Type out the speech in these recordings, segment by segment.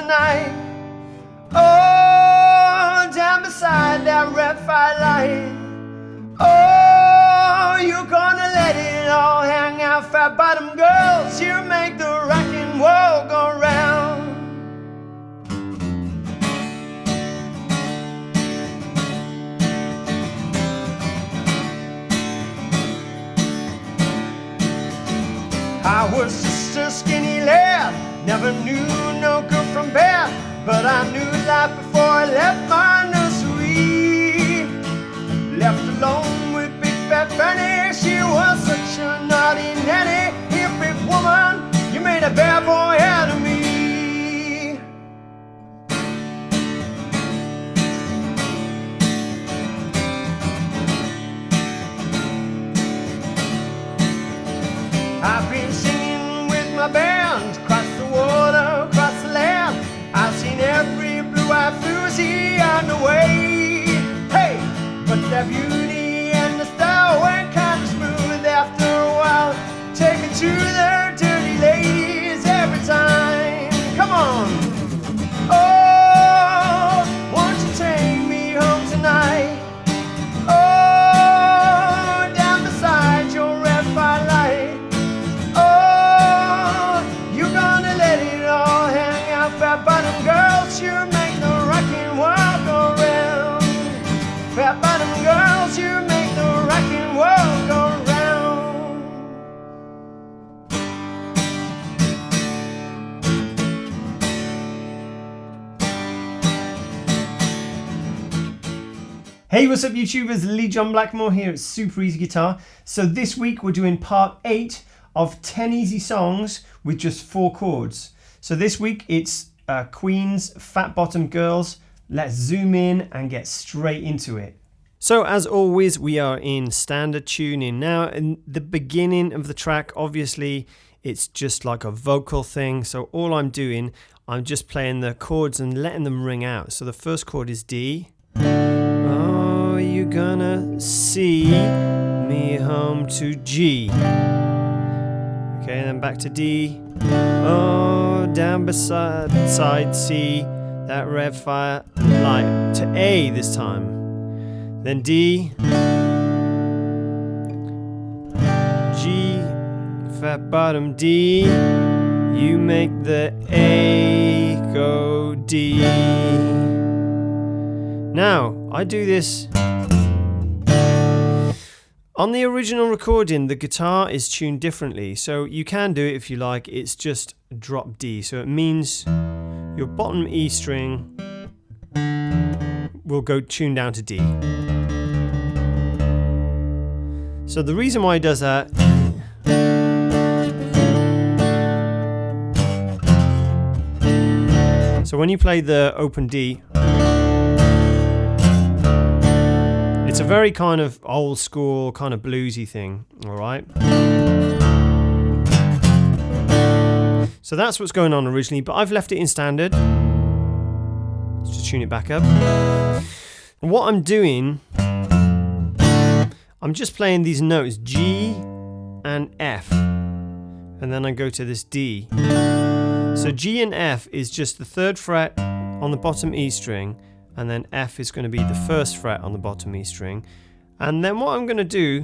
tonight. Oh, down beside that red firelight. Oh, you're gonna let it all hang out, fat bottom girls. You make the rockin' world go round. I was just a skinny lad, never knew no good from bad, but I knew life before I left my nursery. Left alone with big fat Fanny, she was such a naughty nanny. Hippie woman, you made a bad boy out of me. I've been singing with my band, across the water, across the land. I've seen every blue-eyed floozy on the way. Hey, but their beauty and the style went kind of smooth after a while. Take me to their dirty ladies every time. Come on. Oh, won't you take me home tonight? Oh, down beside your red firelight. Fat bottom girls, you make the rockin' world go round. Fat bottom girls, you make the rockin' world go round. Hey, what's up YouTubers? Lee John Blackmore here at Super Easy Guitar. So this week we're doing part 8 of 10 easy songs with just 4 chords. So this week it's Queen's Fat Bottom Girls. Let's zoom in and get straight into it. So as always, we are in standard tuning. Now in the beginning of the track, obviously it's just like a vocal thing. So all I'm doing, I'm just playing the chords and letting them ring out. So the first chord is D. Oh, you're gonna see me home to G. Okay, then back to D. Oh, down beside C, that red fire light, to A this time. Then D, G, fat bottom D, you make the A go D. Now, I do this. On the original recording, the guitar is tuned differently, so you can do it if you like. It's just drop D, so it means your bottom E string will go tuned down to D. So the reason why it does that, so when you play the open D, it's a very kind of old school, kind of bluesy thing, alright? So that's what's going on originally, but I've left it in standard. Let's just tune it back up. And what I'm doing, I'm just playing these notes, G and F, and then I go to this D. So G and F is just the 3rd fret on the bottom E string, and then F is going to be the 1st fret on the bottom E string. And then what I'm going to do,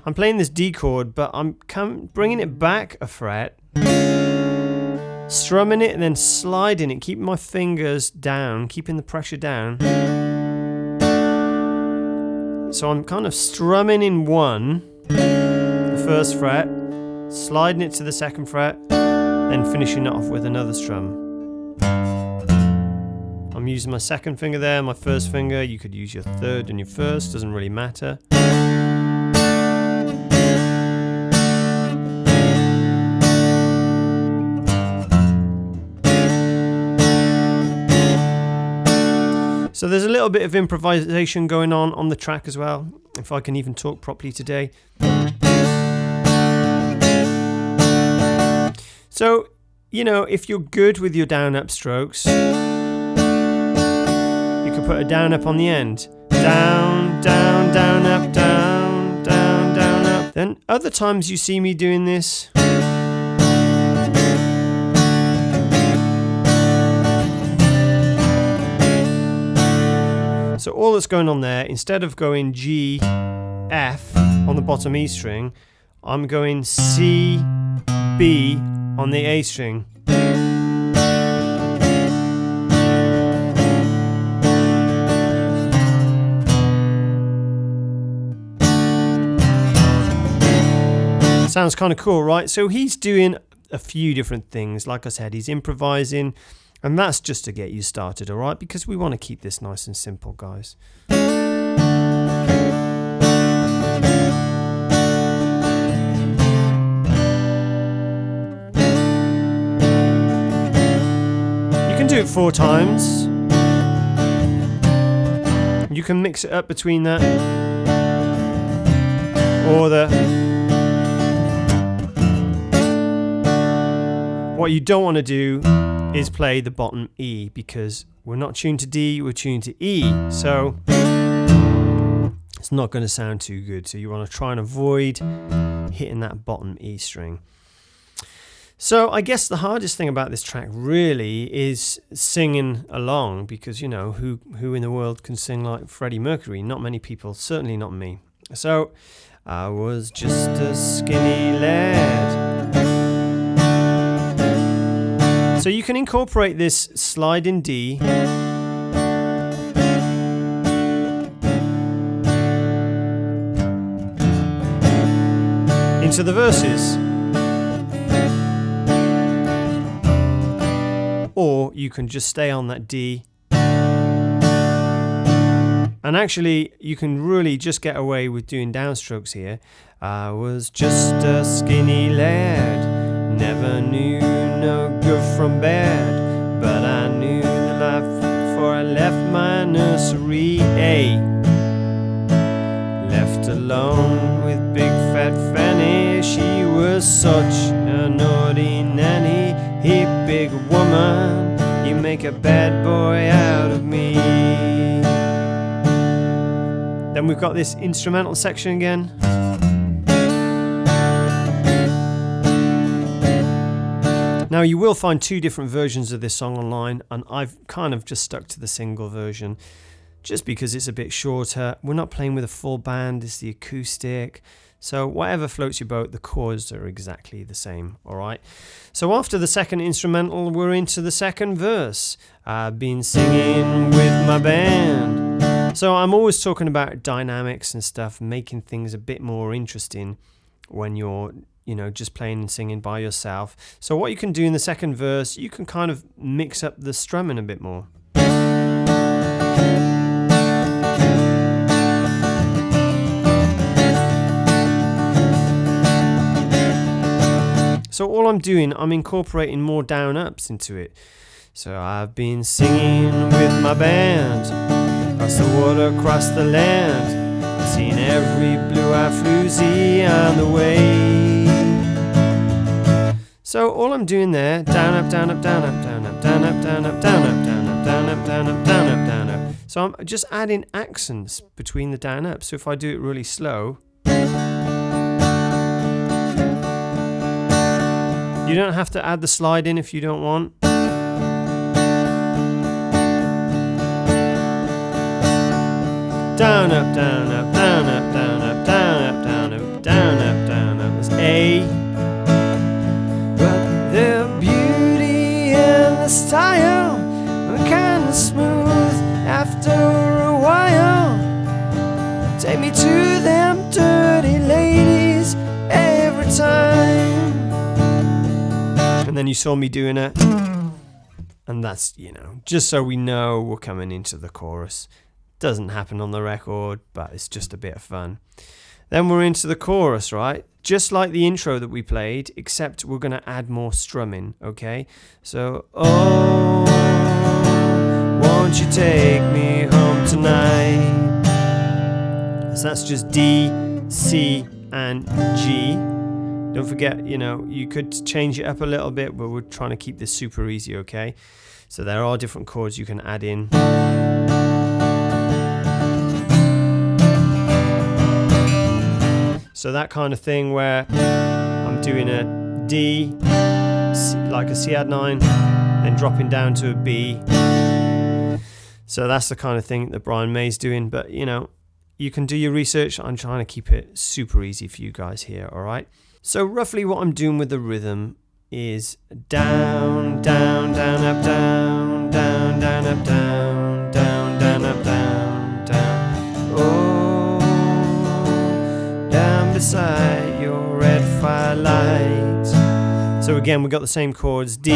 I'm playing this D chord, but I'm bringing it back a fret, strumming it and then sliding it, keeping my fingers down, keeping the pressure down. So I'm kind of strumming in 1, the 1st fret, sliding it to the 2nd fret, then finishing it off with another strum. I'm using my 2nd finger there, my 1st finger. You could use your 3rd and your 1st, doesn't really matter. So there's a little bit of improvisation going on the track as well, if I can even talk properly today. So, you know, if you're good with your down-up strokes, you could put a down-up on the end. Down, down, down, up, down, down, down, up. Then other times you see me doing this. So all that's going on there, instead of going G, F on the bottom E string, I'm going C, B on the A string. Sounds kind of cool, right? So he's doing a few different things. Like I said, he's improvising, and that's just to get you started, all right? Because we want to keep this nice and simple, guys. You can do it 4 times. You can mix it up between that or the... What you don't want to do is play the bottom E, because we're not tuned to D, we're tuned to E, so it's not going to sound too good. So you want to try and avoid hitting that bottom E string. So I guess the hardest thing about this track really is singing along, because, you know, who in the world can sing like Freddie Mercury? Not many people, certainly not me. So I was just a skinny lad. So you can incorporate this slide in D into the verses, or you can just stay on that D, and actually you can really just get away with doing downstrokes here. I was just a skinny lad, never knew no good from bad, but I knew the life before I left my nursery. Left alone with big fat Fanny, she was such a naughty nanny. Hey big woman, you make a bad boy out of me. Then we've got this instrumental section again. Now you will find 2 different versions of this song online, and I've kind of just stuck to the single version just because it's a bit shorter. We're not playing with a full band, it's the acoustic. So whatever floats your boat, the chords are exactly the same, alright? So after the second instrumental, we're into the second verse. I've been singing with my band. So I'm always talking about dynamics and stuff, making things a bit more interesting when you're, you know, just playing and singing by yourself. So what you can do in the second verse, you can kind of mix up the strumming a bit more. So all I'm doing, I'm incorporating more down ups into it. So I've been singing with my band, across the water, across the land, I've seen every blue-eyed floozy on the way. So all I'm doing there, down up, down up, down up, down up, down up, down up, down up, down up, down up, down up, down up, down up. So I'm just adding accents between the down ups. So if I do it really slow, you don't have to add the slide in if you don't want. Down up, down up, down up, down up, down up, down up, down up, down up. That's A. But the beauty and the style were kind of smooth after a while. Take me to them dirty ladies every time. And then you saw me doing it. And that's, you know, just so we know we're coming into the chorus. Doesn't happen on the record, but it's just a bit of fun. Then we're into the chorus, right? Just like the intro that we played, except we're going to add more strumming, okay? So, oh, won't you take me home tonight? So that's just D, C, and G. Don't forget, you know, you could change it up a little bit, but we're trying to keep this super easy, okay? So there are different chords you can add in. So that kind of thing where I'm doing a D, like a C add 9, then dropping down to a B. So that's the kind of thing that Brian May's doing. But, you know, you can do your research. I'm trying to keep it super easy for you guys here, all right? So roughly what I'm doing with the rhythm is down, down, down, up, down, down, down, up, down, down, down, up, down, down. Oh, down beside your red firelight. So again, we've got the same chords, D,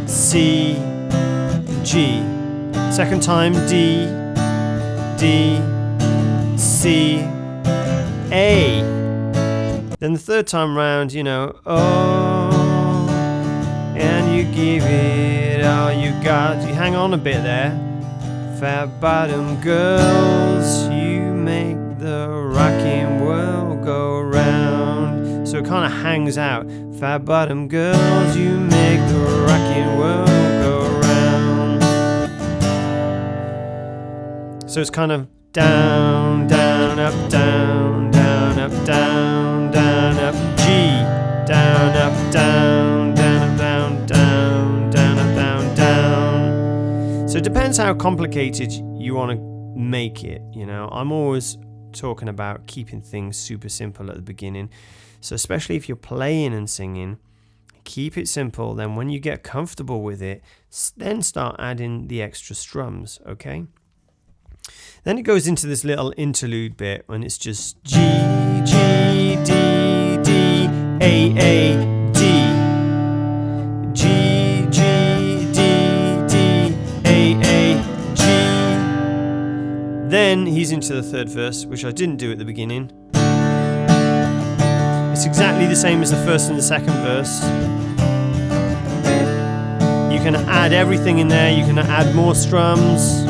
C, G. Second time, D, D, C, A. Then the third time round, you know, oh, and you give it all you got. You hang on a bit there. Fat bottom girls, you make the rocking world go round. So it kind of hangs out. Fat bottom girls, you make the rocking world go round. So it's kind of down, down, up, down, down, up, down, down, up, G, down, up, down, down, up, down, down, down, up, down, down. So it depends how complicated you want to make it, you know. I'm always talking about keeping things super simple at the beginning. So especially if you're playing and singing, keep it simple. Then when you get comfortable with it, then start adding the extra strums, okay? Then it goes into this little interlude bit when it's just G, G, D, D, A, D. G, G, D, D, A, G. Then he's into the third verse, which I didn't do at the beginning. It's exactly the same as the first and the second verse. You can add everything in there. You can add more strums.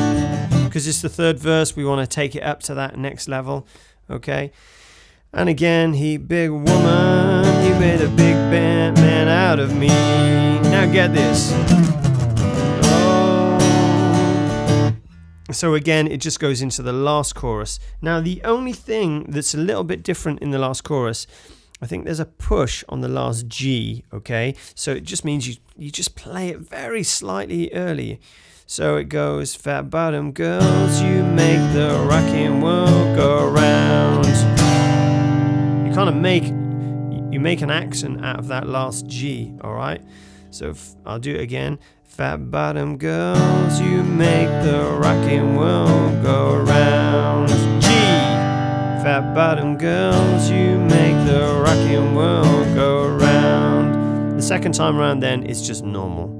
Because it's the third verse, we want to take it up to that next level, okay? And again, he, big woman, you made a big man out of me. Now get this. Oh. So again, it just goes into the last chorus. Now, the only thing that's a little bit different in the last chorus, I think there's a push on the last G, okay? So it just means you just play it very slightly early. So it goes, fat bottom girls, you make the rocking world go round. You kind of make an accent out of that last G, all right? So I'll do it again. Fat bottom girls, you make the rocking world go round. G. Fat bottom girls, you make the rocking world go round. The second time around then, it's just normal.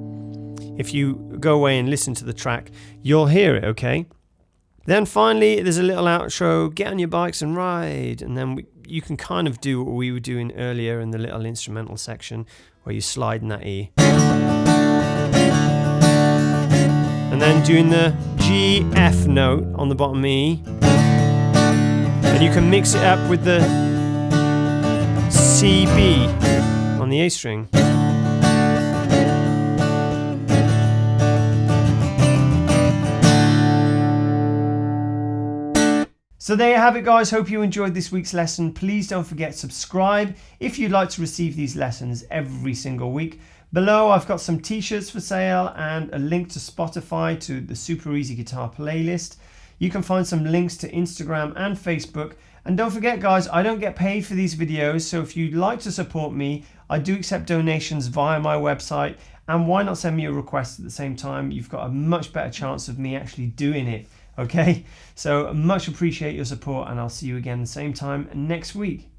If you go away and listen to the track, you'll hear it, okay? Then finally, there's a little outro, get on your bikes and ride. And then you can kind of do what we were doing earlier in the little instrumental section where you slide in that E. And then doing the G, F note on the bottom E. And you can mix it up with the C, B on the A string. So there you have it, guys. Hope you enjoyed this week's lesson. Please don't forget to subscribe if you'd like to receive these lessons every single week. Below, I've got some t-shirts for sale and a link to Spotify to the Super Easy Guitar playlist. You can find some links to Instagram and Facebook. And don't forget, guys, I don't get paid for these videos. So if you'd like to support me, I do accept donations via my website. And why not send me a request at the same time? You've got a much better chance of me actually doing it. Okay, so much appreciate your support, and I'll see you again the same time next week.